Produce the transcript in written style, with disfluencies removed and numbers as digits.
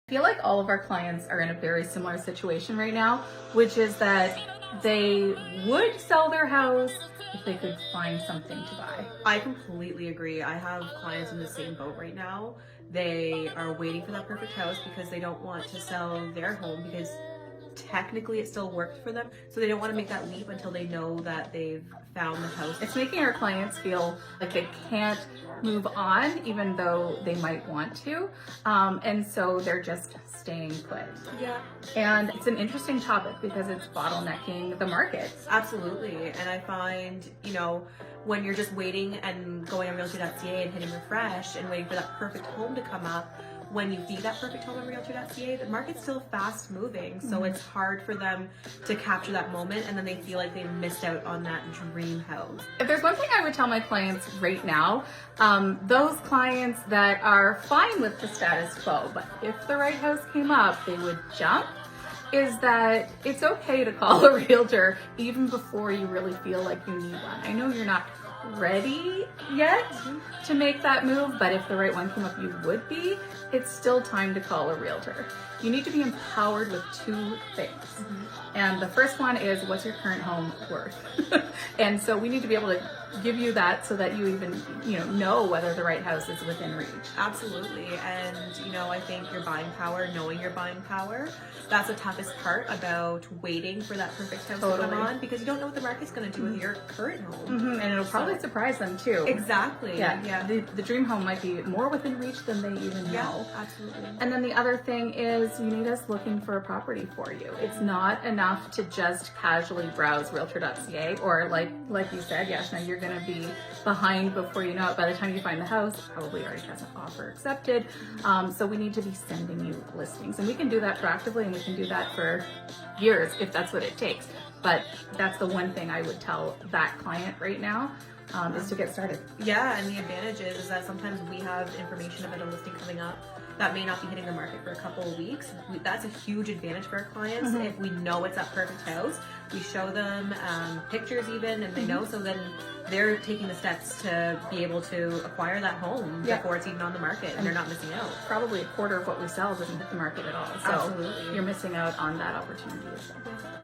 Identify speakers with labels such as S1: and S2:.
S1: I feel like all of our clients are in a very similar situation right now, which is that they would sell their house if they could find something to buy.
S2: I completely agree. I have clients in the same boat right now. They are waiting for that perfect house because they don't want to sell their home because technically it still worked for them. So they don't want to make that leap until they know that they've found the house.
S1: It's making our clients feel like they can't move on even though they might want to. And so they're just staying put.
S2: Yeah,
S1: And it's an interesting topic because it's bottlenecking the market.
S2: absolutely. And I find, when you're just waiting and going on Realtor.ca and hitting refresh and waiting for that perfect home to come up, when you see that perfect home on Realtor.ca, the market's still fast moving. So it's hard for them to capture that moment, and then they feel like they missed out on that dream house.
S1: If there's one thing I would tell my clients right now, those clients that are fine with the status quo, but if the right house came up, they would jump, is that it's okay to call a realtor even before you really feel like you need one. I know you're not ready yet to make that move, but if the right one came up, you would be. It's still time to call a realtor. You need to be empowered with two things. And the first one is, what's your current home worth? And so we need to be able to give you that so that you even know whether the right house is within reach.
S2: Absolutely. And I think your buying power, knowing your buying power, that's the toughest part about waiting for that perfect house to come on, because you don't know what the market's going to do with your current home.
S1: And it'll probably surprise them too.
S2: Exactly.
S1: Yeah. The dream home might be more within reach than they even know.
S2: Yeah, absolutely.
S1: And then the other thing is, you need us looking for a property for you. It's not enough to just casually browse Realtor.ca, or like you said, Yashna, you're going to be behind before you know it. By the time you find the house, it probably already has an offer accepted. So we need to be sending you listings, and we can do that proactively, and we can do that for years if that's what it takes. But that's the one thing I would tell that client right now, is to get started.
S2: Yeah, and the advantage is that sometimes we have information about a listing coming up that may not be hitting the market for a couple of weeks. That's a huge advantage for our clients. If we know it's that perfect house, we show them pictures even, and they know, so then they're taking the steps to be able to acquire that home before it's even on the market, and they're not missing out.
S1: Probably a quarter of what we sell doesn't hit the market at all. So
S2: Absolutely.
S1: you're missing out on that opportunity as well.